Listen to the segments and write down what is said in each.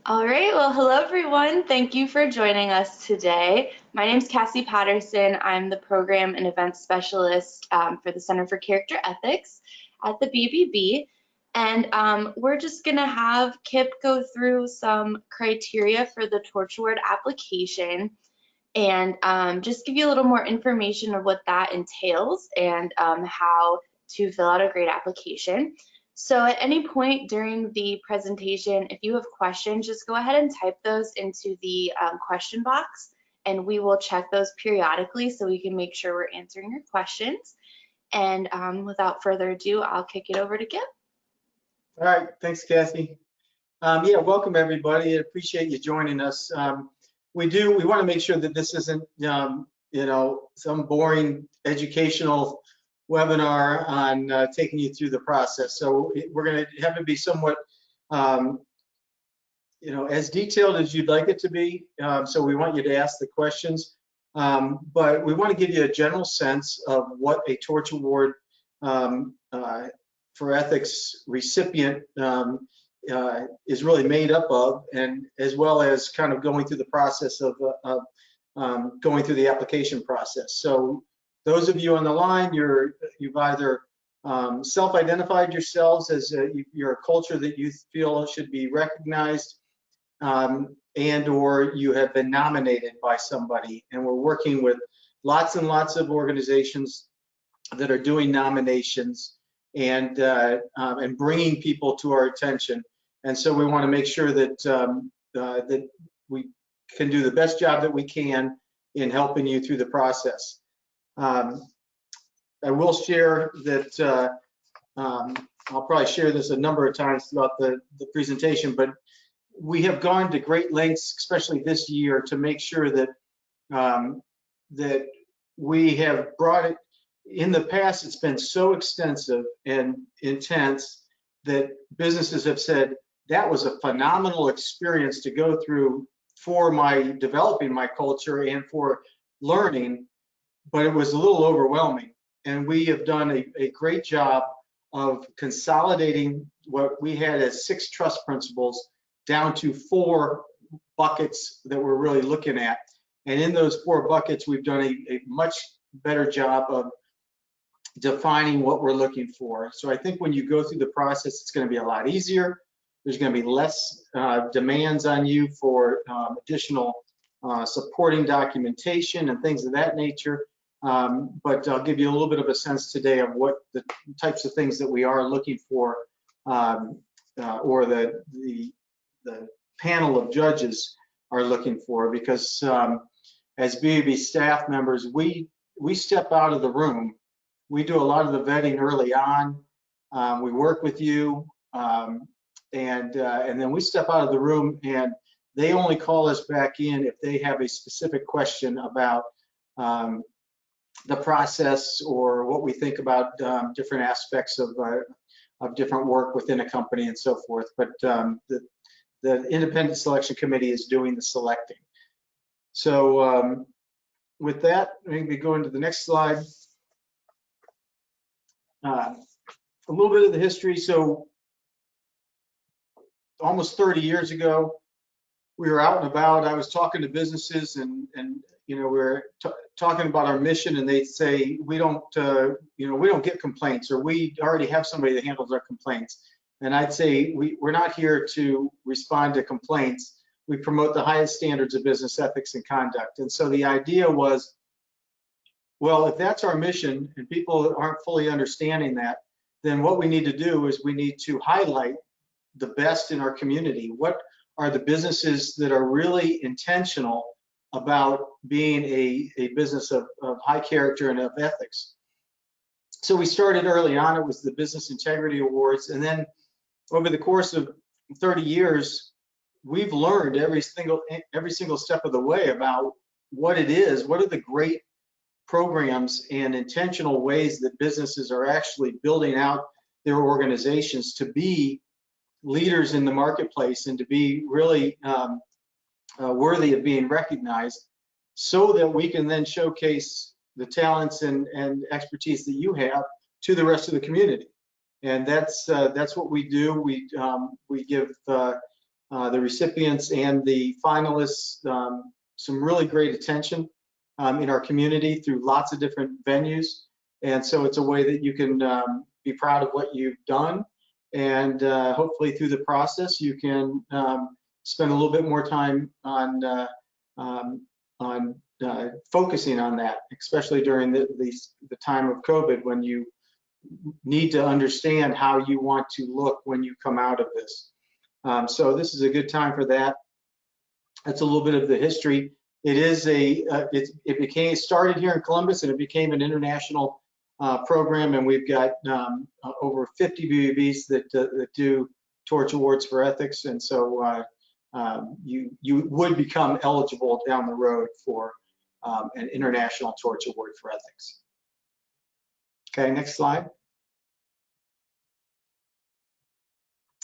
All right, well, hello everyone. Thank you for joining us today. My name is Cassie Patterson. I'm the Program and Events Specialist for the Center for Character Ethics at the BBB. And we're just going to have Kip go through some criteria for the torch award application and just give you a little more information of what that entails and how to fill out a great application. So at any point during the presentation, if you have questions, just go ahead and type those into the question box, and we will check those periodically so we can make sure we're answering your questions. And without further ado, I'll kick it over to Kip. All right, thanks, Kathy. Yeah, welcome everybody. I appreciate you joining us. We want to make sure that this isn't, some boring educational webinar on taking you through the process. So we're going to have it be somewhat, as detailed as you'd like it to be. So we want you to ask the questions, but we want to give you a general sense of what a torch award for ethics recipient is really made up of, and as well as kind of going through the process of going through the application process. So those of you on the line, you've either self-identified yourselves as you're a culture that you feel should be recognized, and or you have been nominated by somebody. And we're working with lots and lots of organizations that are doing nominations and bringing people to our attention. And so we want to make sure that that we can do the best job that we can in helping you through the process. I will share that I'll probably share this a number of times throughout the presentation, but we have gone to great lengths, especially this year, to make sure that that we have brought it. In the past, it's been so extensive and intense that businesses have said that was a phenomenal experience to go through for my developing my culture and for learning, but it was a little overwhelming. And we have done a great job of consolidating what we had as 6 trust principles down to 4 buckets that we're really looking at. And in those 4 buckets, we've done a much better job of defining what we're looking for. So I think when you go through the process, it's going to be a lot easier. There's going to be less demands on you for additional supporting documentation and things of that nature. But I'll give you a little bit of a sense today of what the types of things that we are looking for, or the panel of judges are looking for, because as BBB staff members, we step out of the room. We do a lot of the vetting early on. We work with you, and then we step out of the room, and they only call us back in if they have a specific question about the process or what we think about different aspects of different work within a company and so forth. But the independent selection committee is doing the selecting. So with that, maybe go into the next slide. A little bit of the history. So almost 30 years ago, we were out and about. I was talking to businesses, and we were talking about our mission, and they'd say, we don't get complaints, or we already have somebody that handles our complaints. And I'd say, we're not here to respond to complaints. We promote the highest standards of business ethics and conduct. And so the idea was, well, if that's our mission and people aren't fully understanding that, then what we need to do is we need to highlight the best in our community. What are the businesses that are really intentional about being a business of high character and of ethics? So we started early on. It was the Business Integrity Awards. And then over the course of 30 years, we've learned every single step of the way about what it is, what are the great programs and intentional ways that businesses are actually building out their organizations to be leaders in the marketplace and to be really worthy of being recognized, so that we can then showcase the talents and expertise that you have to the rest of the community. And that's what we do. We give the recipients and the finalists some really great attention in our community through lots of different venues. And so it's a way that you can be proud of what you've done. And hopefully through the process, you can spend a little bit more time on focusing on that, especially during the time of COVID, when you need to understand how you want to look when you come out of this. So this is a good time for that. That's a little bit of the history. It is it started here in Columbus, and it became an international program, and we've got over 50 BBBs that do torch awards for ethics, and so you would become eligible down the road for an international torch award for ethics. Okay, next slide.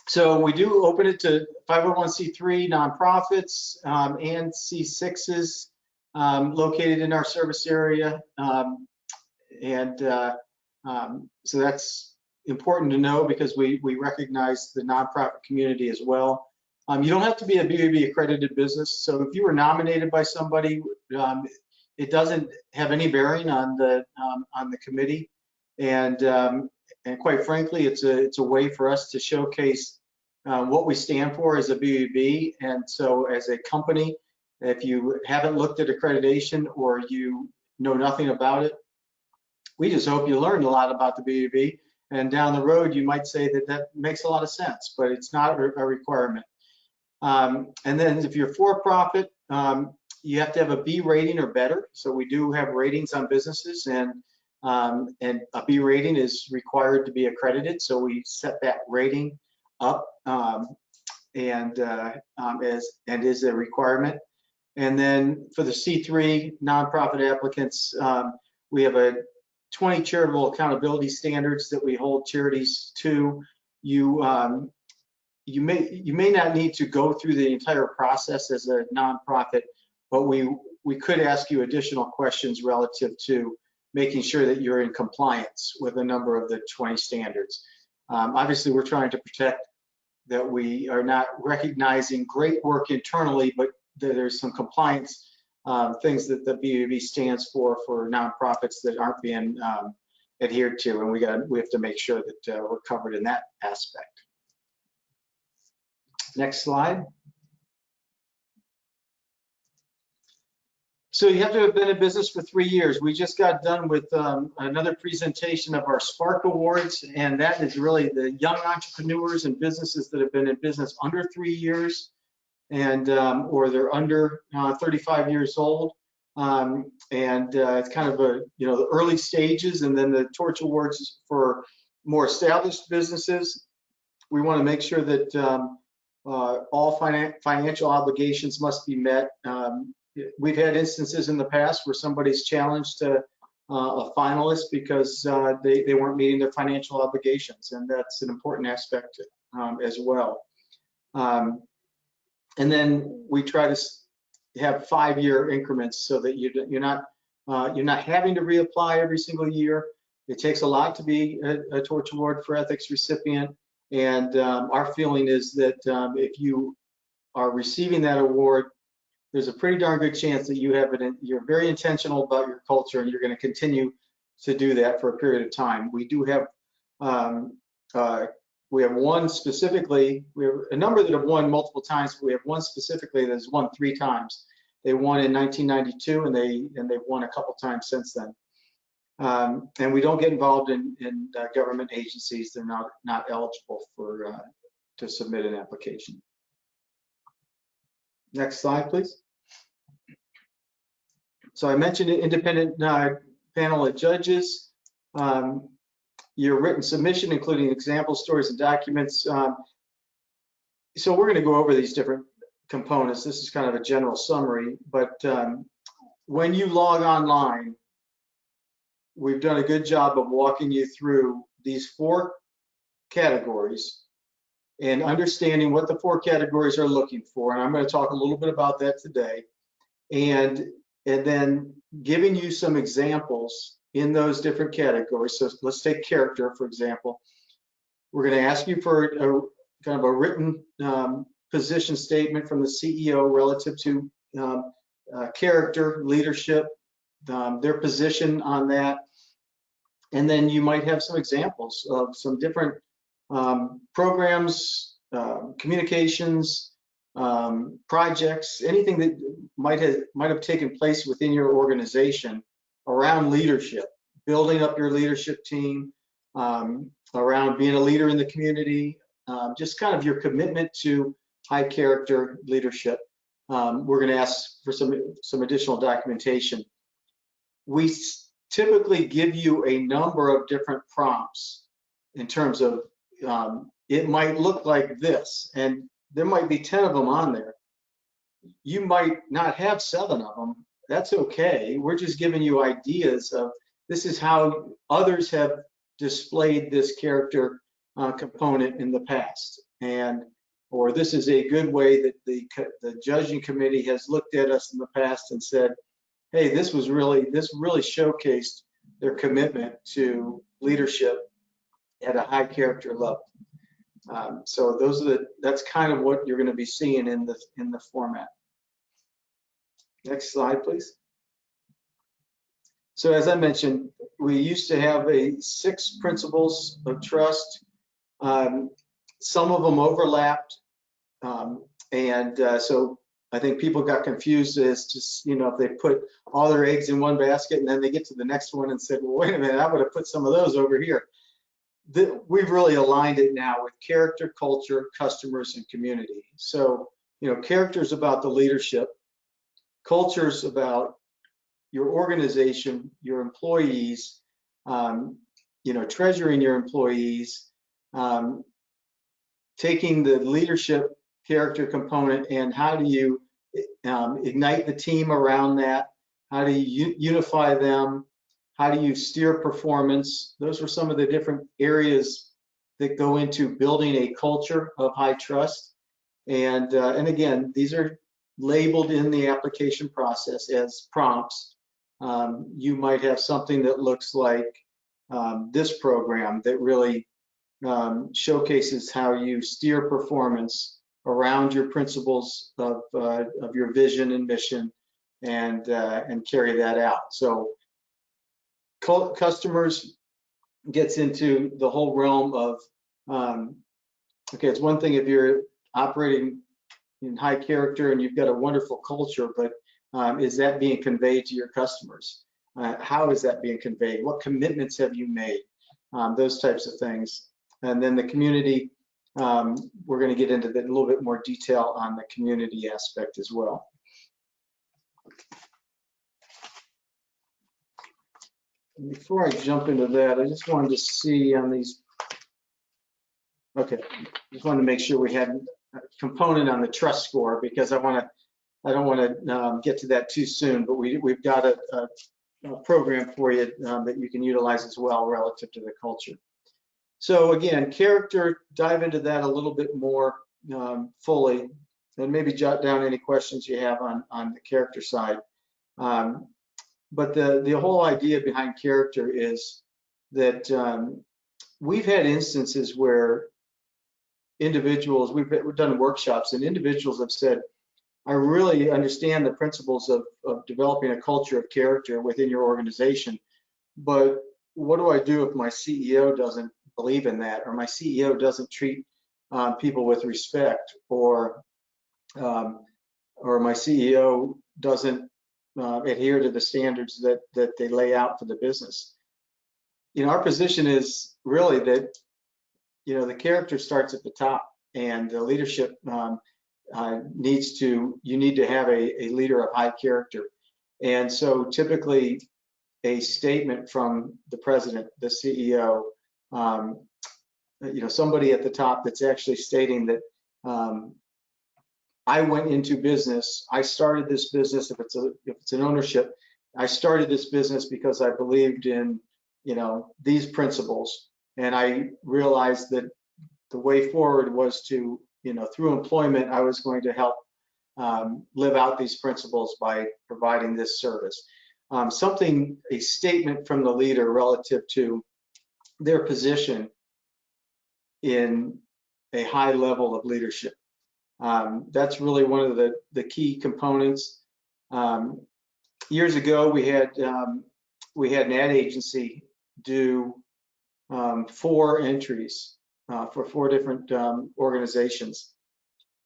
So we do open it to 501c3 nonprofits and C6s located in our service area. So that's important to know because we recognize the nonprofit community as well. You don't have to be a BBB accredited business. So if you were nominated by somebody, it doesn't have any bearing on the committee. And quite frankly, it's a way for us to showcase what we stand for as a BBB. And so as a company, if you haven't looked at accreditation or you know nothing about it, we just hope you learned a lot about the BBB. And down the road, you might say that makes a lot of sense, but it's not a requirement. And then if you're for-profit, you have to have a B rating or better. So we do have ratings on businesses, and a B rating is required to be accredited. So we set that rating up and is a requirement. And then for the C3 nonprofit applicants, we have a 20 charitable accountability standards that we hold charities to. You may not need to go through the entire process as a nonprofit, but we could ask you additional questions relative to making sure that you're in compliance with a number of the 20 standards. Obviously, we're trying to protect that we are not recognizing great work internally, but there's some compliance things that the BBB stands for nonprofits that aren't being adhered to, and we have to make sure that we're covered in that aspect. Next slide. So you have to have been in business for 3 years. We just got done with another presentation of our Spark Awards, and that is really the young entrepreneurs and businesses that have been in business under 3 years, and or they're under 35 years old. It's kind of the early stages, and then the Torch Awards for more established businesses. We want to make sure that all financial obligations must be met. We've had instances in the past where somebody's challenged a finalist because they weren't meeting their financial obligations, and that's an important aspect as well. And then we try to have 5-year increments so that you're not having to reapply every single year. It takes a lot to be a Torch Award for Ethics recipient, and our feeling is that if you are receiving that award, there's a pretty darn good chance that you're very intentional about your culture, and you're going to continue to do that for a period of time. We do have one specifically. We have a number that have won multiple times, but we have one specifically that has won 3 times. They won in 1992, and they've won a couple times since then. And we don't get involved in government agencies. They're not eligible to submit an application. Next slide, please. So I mentioned an independent panel of judges. Your written submission, including example stories and documents. So we're going to go over these different components. This is kind of a general summary, but when you log online, we've done a good job of walking you through these 4 categories and understanding what the 4 categories are looking for. And I'm going to talk a little bit about that today. And then giving you some examples in those different categories. So let's take character, for example. We're going to ask you for kind of a written position statement from the CEO relative to character, leadership, their position on that. And then you might have some examples of some different programs, communications, projects, anything that might have taken place within your organization around leadership, building up your leadership team, around being a leader in the community, just kind of your commitment to high character leadership. We're going to ask for some additional documentation. We typically give you a number of different prompts in terms of it might look like this, and there might be 10 of them on there. You might not have 7 of them. That's okay. We're just giving you ideas of this is how others have displayed this character component in the past, or this is a good way that the judging committee has looked at us in the past and said, hey, this really showcased their commitment to leadership at a high character level. So that's kind of what you're going to be seeing in the format. Next slide, please. So as I mentioned, we used to have 6 principles of trust. Some of them overlapped, so I think people got confused as to, if they put all their eggs in one basket and then they get to the next one and said, well, wait a minute, I would have put some of those over here. We've really aligned it now with character, culture, customers, and community. So, character is about the leadership. Culture is about your organization, your employees, treasuring your employees, taking the leadership character component and how do you ignite the team around that? How do you unify them? How do you steer performance? Those are some of the different areas that go into building a culture of high trust. And again, these are labeled in the application process as prompts. You might have something that looks like this program that really showcases how you steer performance around your principles of your vision and mission, and carry that out. So customers gets into the whole realm of okay, it's one thing if you're operating in high character and you've got a wonderful culture, but is that being conveyed to your customers? How is that being conveyed? What commitments have you made? Those types of things. And then the community, we're going to get into a little bit more detail on the community aspect as well. Before I jump into that, I just wanted to see on these. Okay, just wanted to make sure we had a component on the trust score, because I don't want to get to that too soon, but we've got a program for you that you can utilize as well relative to the culture. So again, character, dive into that a little bit more fully, and maybe jot down any questions you have on the character side. But the whole idea behind character is that we've had instances where individuals, we've done workshops, and individuals have said, I really understand the principles of developing a culture of character within your organization, but what do I do if my CEO doesn't believe in that, or my CEO doesn't treat people with respect, or my CEO doesn't adhere to the standards that they lay out for the business? Our position is really that the character starts at the top, and the leadership you need to have a leader of high character. And so typically a statement from the president, the CEO, somebody at the top that's actually stating that I went into business, I started this business, if it's an ownership, I started this business because I believed in these principles, and I realized that the way forward was to through employment, I was going to help live out these principles by providing this service. A statement from the leader relative to their position in a high level of leadership. That's really one of the key components. Years ago, we had an ad agency do 4 entries for 4 different organizations.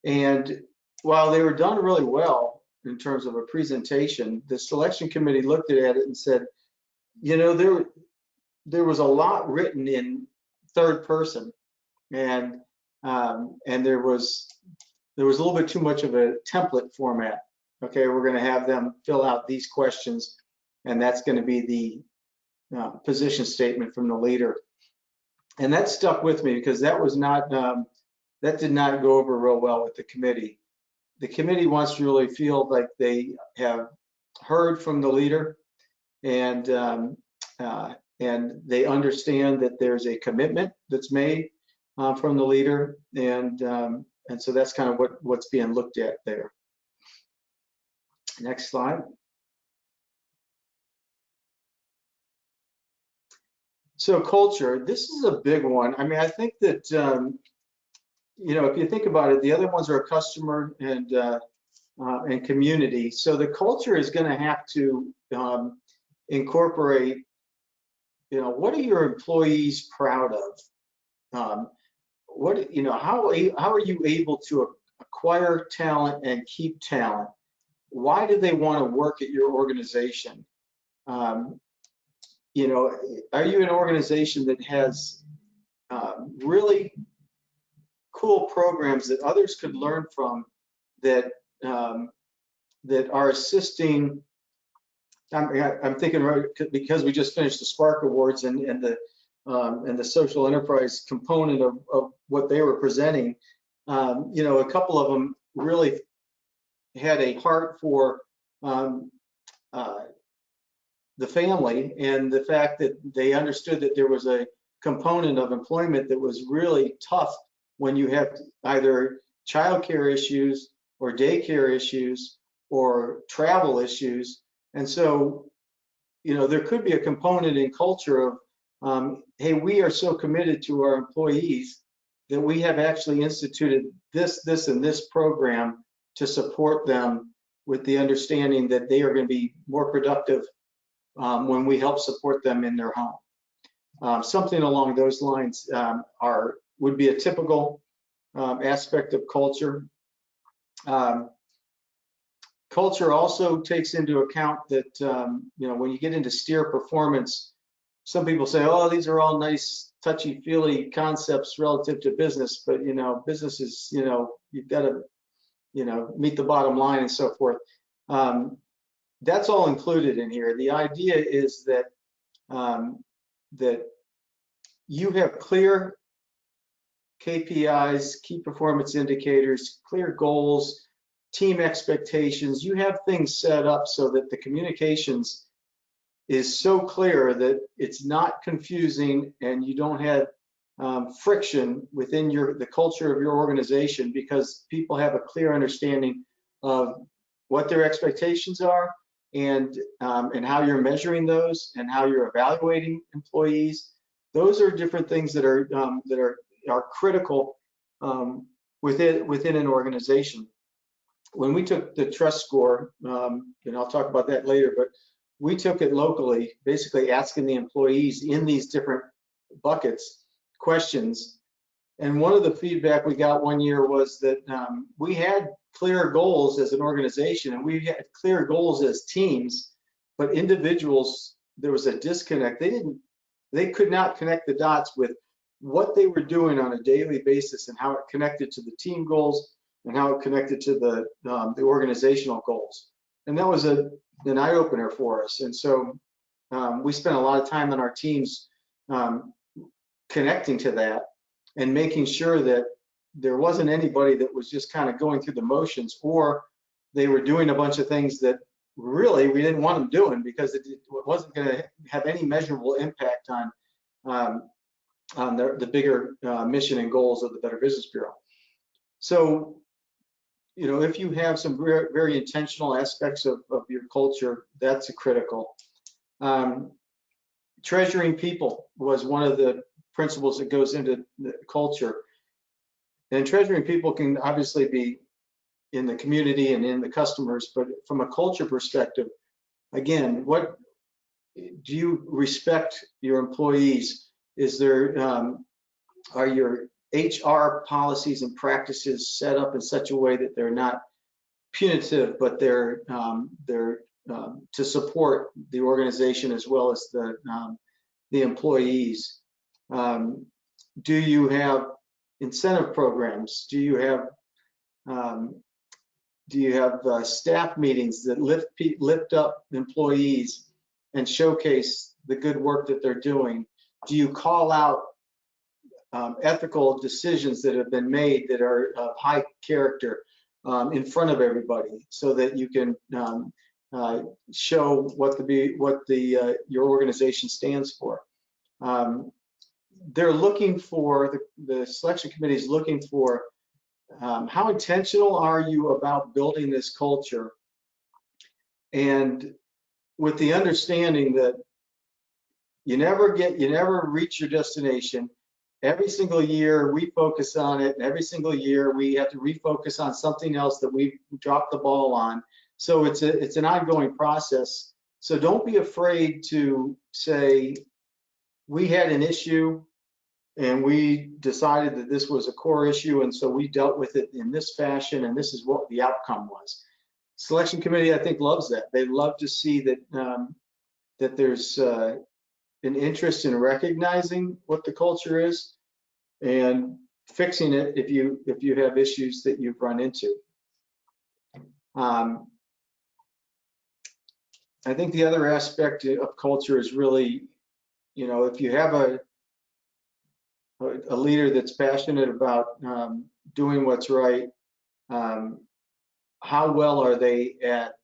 And while they were done really well in terms of a presentation, the selection committee looked at it and said, you know, there was a lot written in third person, and there was a little bit too much of a template format. Okay, we're going to have them fill out these questions, and that's going to be the position statement from the leader. And that stuck with me because that was not that did not go over real well with the committee. The committee wants to really feel like they have heard from the leader, and they understand that there's a commitment that's made from the leader, and so that's kind of what's being looked at there. Next slide. So culture, this is a big one. I mean, I think that, you know, if you think about it, the other ones are customer and community. So the culture is going to have to incorporate, you know, what are your employees proud of? What, you know, how are you able to acquire talent and keep talent? Why do they want to work at your organization? You know, are you an organization that has really cool programs that others could learn from, that that are assisting? I'm thinking, right, because we just finished the Spark Awards and the social enterprise component of what they were presenting. You know, a couple of them really had a heart for the family, and the fact that they understood that there was a component of employment that was really tough when you have either childcare issues or daycare issues or travel issues. And so, you know, there could be a component in culture of, hey, we are so committed to our employees that we have actually instituted this, and this program to support them, with the understanding that they are going to be more productive when we help support them in their home. Something along those lines would be a typical aspect of culture. Culture also takes into account that, you know, when you get into steer performance, some people say, oh, these are all nice, touchy-feely concepts relative to business, but, you know, business is, you know, you've got to, you know, meet the bottom line and so forth. That's all included in here. The idea is that that you have clear KPIs, key performance indicators, clear goals, team expectations. You have things set up so that the communications is so clear that it's not confusing, and you don't have friction within the culture of your organization, because people have a clear understanding of what their expectations are, and how you're measuring those, and how you're evaluating employees. Those are different things that are critical within an organization. When we took the trust score, and I'll talk about that later, but we took it locally, basically asking the employees in these different buckets questions. And one of the feedback we got one year was that we had clear goals as an organization, and we had clear goals as teams, but individuals, there was a disconnect. They could not connect the dots with what they were doing on a daily basis, and how it connected to the team goals, and how it connected to the organizational goals. And that was an eye-opener for us. And so we spent a lot of time on our teams connecting to that, and making sure that there wasn't anybody that was just kind of going through the motions, or they were doing a bunch of things that really we didn't want them doing, because it wasn't going to have any measurable impact on the bigger mission and goals of the Better Business Bureau. So, you know, if you have some very, very intentional aspects of your culture, that's critical. Treasuring people was one of the principles that goes into the culture. And treasuring people can obviously be in the community and in the customers. But from a culture perspective, again, what do you respect your employees? Is there are your HR policies and practices set up in such a way that they're not punitive, but they're to support the organization as well as the employees? Do you have incentive programs? Do you have staff meetings that lift up employees and showcase the good work that they're doing? Do you call out ethical decisions that have been made that are of high character in front of everybody, so that you can show what your organization stands for? They're looking for, the selection committee is looking for, how intentional are you about building this culture, and with the understanding that you never reach your destination. Every single year we focus on it, and every single year we have to refocus on something else that we dropped the ball on. So it's an ongoing process. So don't be afraid to say, we had an issue and we decided that this was a core issue, and so we dealt with it in this fashion, and this is what the outcome was. Selection committee, I think, loves that. They love to see that that there's an interest in recognizing what the culture is and fixing it if you have issues that you've run into. I think the other aspect of culture is really, if you have a leader that's passionate about doing what's right, how well are they at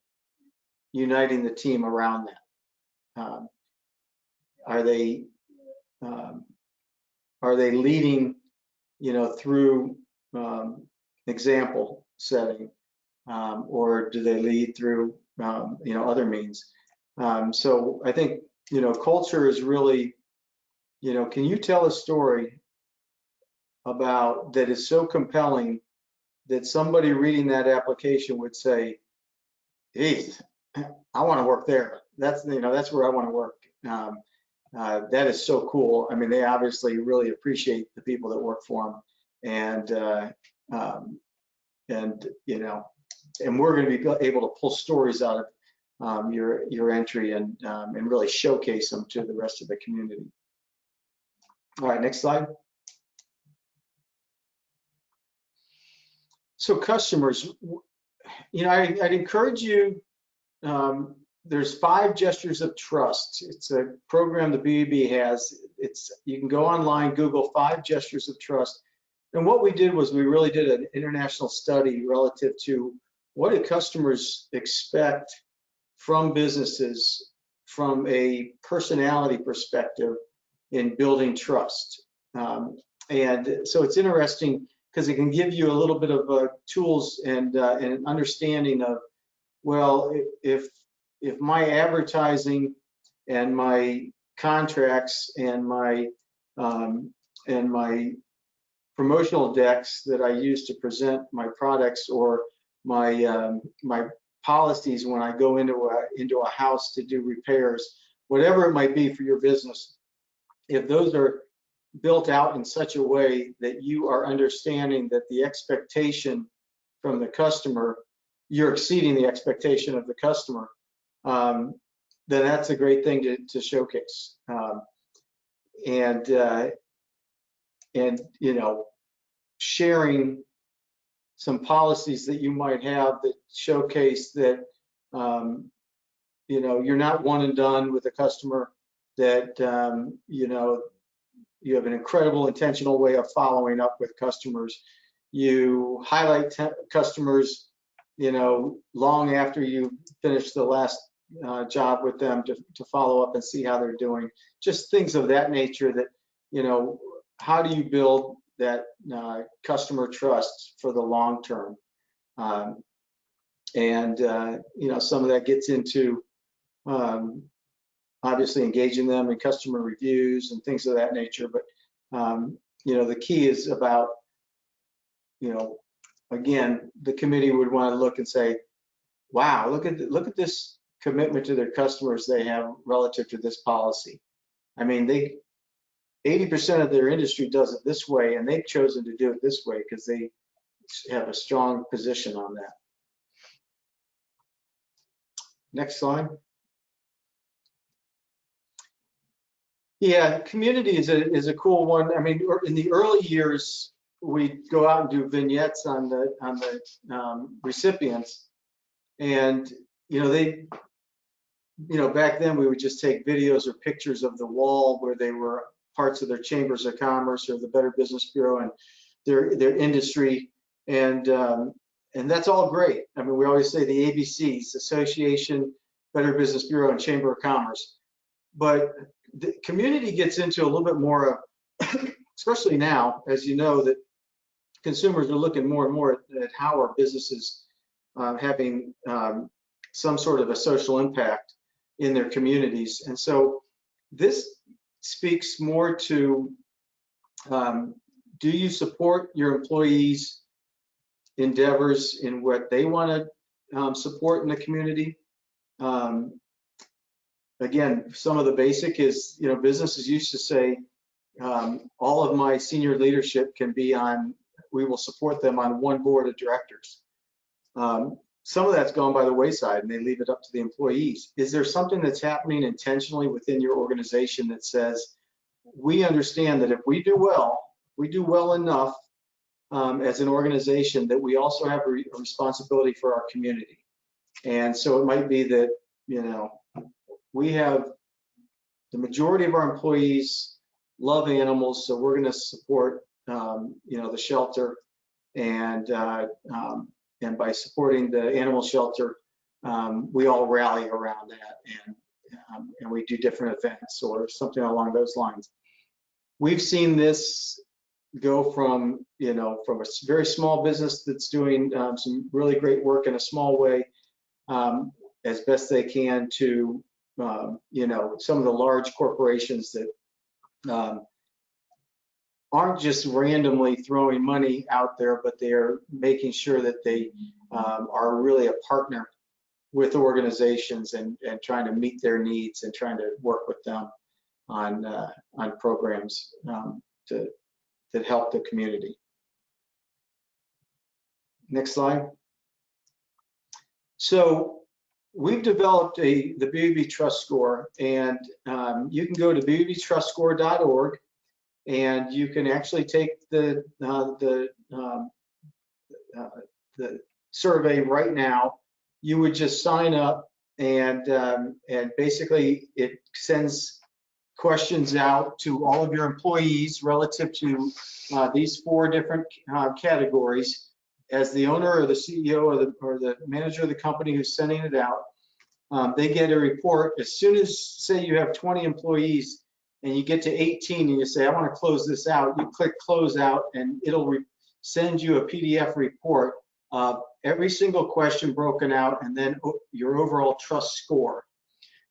uniting the team around that? Are they leading, through example setting, or do they lead through, other means? So I think, culture is really, can you tell a story about that is so compelling that somebody reading that application would say, hey, I want to work there. That's where I want to work. That is so cool. I mean, they obviously really appreciate the people that work for them, and we're going to be able to pull stories out of your entry and really showcase them to the rest of the community. All right, next slide. So customers, I'd encourage you. There's 5 gestures of trust. It's a program the Bbb has. You can go online, Google 5 gestures of trust. And what we did was we really did an international study relative to what do customers expect from businesses from a personality perspective in building trust. And so it's interesting because it can give you a little bit of tools and an understanding of, well, if my advertising and my contracts and my promotional decks that I use to present my products, or my policies when I go into a house to do repairs, whatever it might be for your business, if those are built out in such a way that you are understanding that the expectation from the customer, you're exceeding the expectation of the customer, then that's a great thing to showcase. And sharing some policies that you might have that showcase that you're not one and done with a customer, that you have an incredible intentional way of following up with customers. You highlight customers long after you finish the last job with them to follow up and see how they're doing. Just things of that nature that, how do you build that customer trust for the long term? Some of that gets into obviously engaging them in customer reviews and things of that nature. But, the key is about, again, the committee would want to look and say, wow, look at this commitment to their customers they have relative to this policy. I mean, 80% of their industry does it this way, and they've chosen to do it this way because they have a strong position on that. Next slide. Yeah, community is a cool one. I mean, in the early years, we'd go out and do vignettes on the recipients, and back then we would just take videos or pictures of the wall where they were parts of their chambers of commerce or the Better Business Bureau and their industry, and that's all great. I mean, we always say the ABCs: Association, Better Business Bureau, and Chamber of Commerce. But the community gets into a little bit more of, especially now, as you know, that consumers are looking more and more at how our businesses having some sort of a social impact in their communities. And so this speaks more to, do you support your employees' endeavors in what they want to support in the community? Again, some of the basic is, businesses used to say, all of my senior leadership can be on, we will support them on one board of directors. Some of that's gone by the wayside and they leave it up to the employees. Is there something that's happening intentionally within your organization that says, we understand that if we do well enough as an organization, that we also have a responsibility for our community? And so it might be that, we have the majority of our employees love animals, so we're going to support, the shelter, and by supporting the animal shelter, we all rally around that, and we do different events or something along those lines. We've seen this go from, from a very small business that's doing some really great work in a small way, as best they can, to some of the large corporations that aren't just randomly throwing money out there, but they are making sure that they are really a partner with organizations and trying to meet their needs and trying to work with them on programs that help the community. Next slide. So we've developed the Bbb Trust Score, and you can go to bbbtrustscore.org, and you can actually take the survey right now. You would just sign up, and basically it sends questions out to all of your employees relative to these 4 different categories. As the owner or the CEO or the manager of the company who's sending it out, they get a report. As soon as, say, you have 20 employees and you get to 18 and you say, I want to close this out, you click close out, and it'll send you a PDF report of every single question broken out, and then your overall trust score.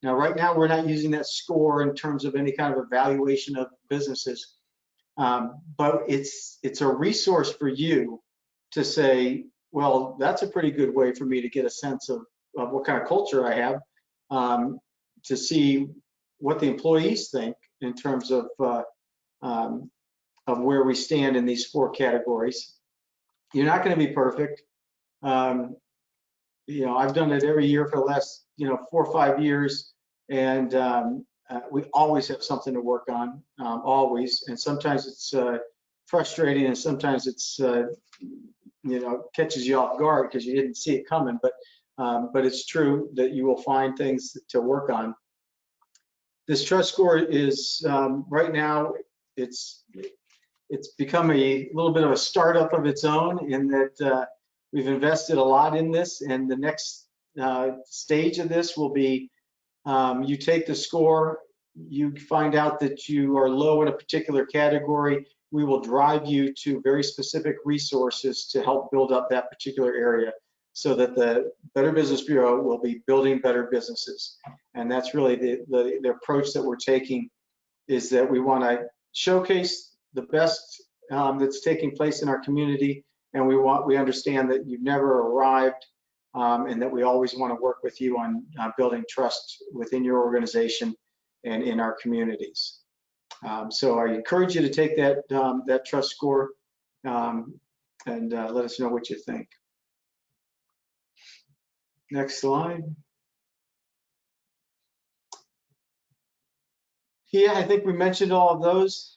Now, right now, we're not using that score in terms of any kind of evaluation of businesses, but it's a resource for you to say, well, that's a pretty good way for me to get a sense of what kind of culture I have, to see what the employees think in terms of where we stand in these 4 categories. You're not going to be perfect. I've done it every year for the last 4 or 5 years, and we always have something to work on, always. And sometimes it's frustrating, and sometimes it's catches you off guard because you didn't see it coming. But it's true that you will find things to work on. This trust score is right now, it's become a little bit of a startup of its own, in that we've invested a lot in this, and the next stage of this will be, you take the score, you find out that you are low in a particular category, we will drive you to very specific resources to help build up that particular area, so that the Better Business Bureau will be building better businesses. And that's really the approach that we're taking, is that we want to showcase the best that's taking place in our community, and we understand that you've never arrived, and that we always want to work with you on building trust within your organization and in our communities. So I encourage you to take that trust score, and let us know what you think. Next slide. Yeah, I think we mentioned all of those.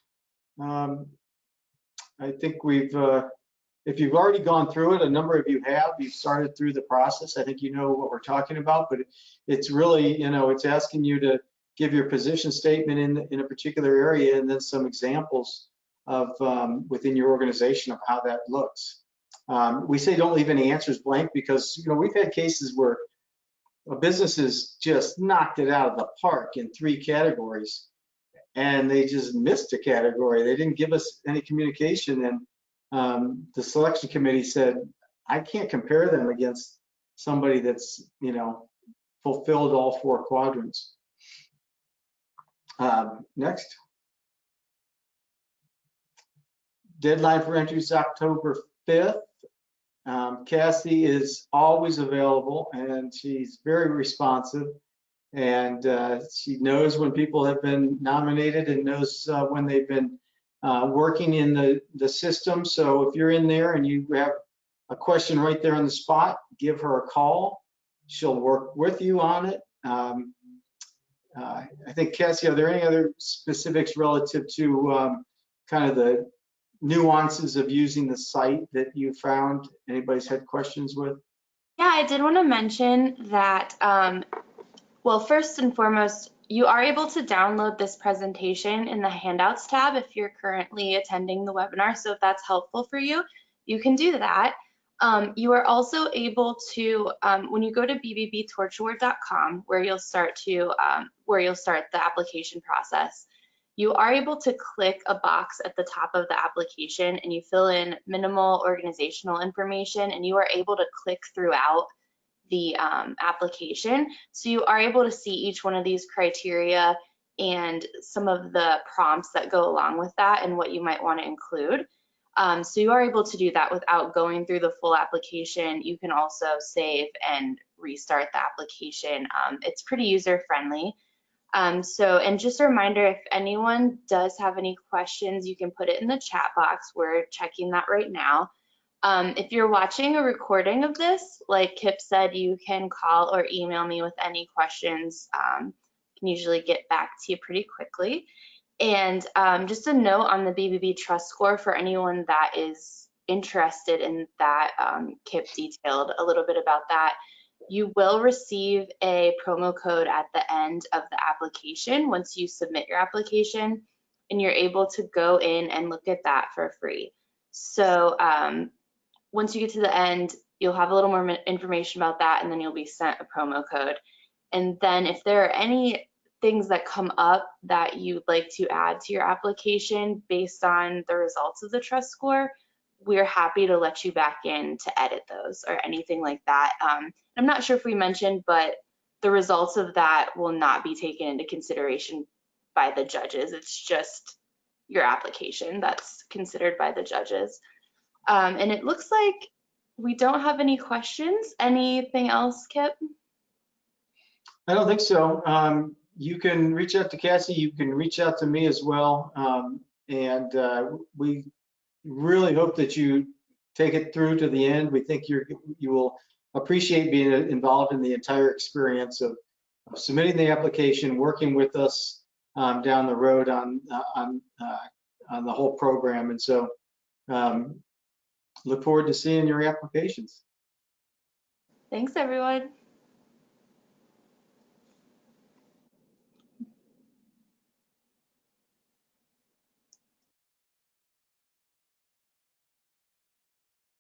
I think if you've already gone through it, a number of you have, you've started through the process. I think you know what we're talking about, but it's really, it's asking you to give your position statement in a particular area, and then some examples of within your organization of how that looks. We say don't leave any answers blank because, we've had cases where a business has just knocked it out of the park in 3 categories, and they just missed a category. They didn't give us any communication, and the selection committee said, I can't compare them against somebody that's, fulfilled all 4 quadrants. Next. Deadline for entry is October 5th. Cassie is always available, and she's very responsive, and she knows when people have been nominated and knows when they've been working in the system. So if you're in there and you have a question right there on the spot, give her a call. She'll work with you on it. I think, Cassie, are there any other specifics relative to kind of the nuances of using the site that you found anybody's had questions with? Yeah, I did want to mention that, well, first and foremost, you are able to download this presentation in the handouts tab if you're currently attending the webinar. So if that's helpful for you, you can do that. You are also able to, when you go to bbbtorchwood.com, where you'll start the application process, you are able to click a box at the top of the application, and you fill in minimal organizational information, and you are able to click throughout the application. So you are able to see each one of these criteria and some of the prompts that go along with that and what you might want to include. So you are able to do that without going through the full application. You can also save and restart the application. It's pretty user-friendly. And just a reminder, if anyone does have any questions, you can put it in the chat box. We're checking that right now. If you're watching a recording of this, like Kip said, you can call or email me with any questions. Can usually get back to you pretty quickly. And just a note on the Bbb Trust Score for anyone that is interested in that, Kip detailed a little bit about that. You will receive a promo code at the end of the application once you submit your application, and you're able to go in and look at that for free. So once you get to the end, you'll have a little more information about that, and then you'll be sent a promo code. And then if there are any things that come up that you'd like to add to your application based on the results of the trust score, we're happy to let you back in to edit those or anything like that. I'm not sure if we mentioned, but the results of that will not be taken into consideration by the judges. It's just your application that's considered by the judges. And it looks like we don't have any questions. Anything else, Kip? I don't think so. You can reach out to Cassie. You can reach out to me as well. And we really hope that you take it through to the end. We think you will appreciate being involved in the entire experience of submitting the application, working with us down the road on the whole program. And so look forward to seeing your applications. Thanks, everyone.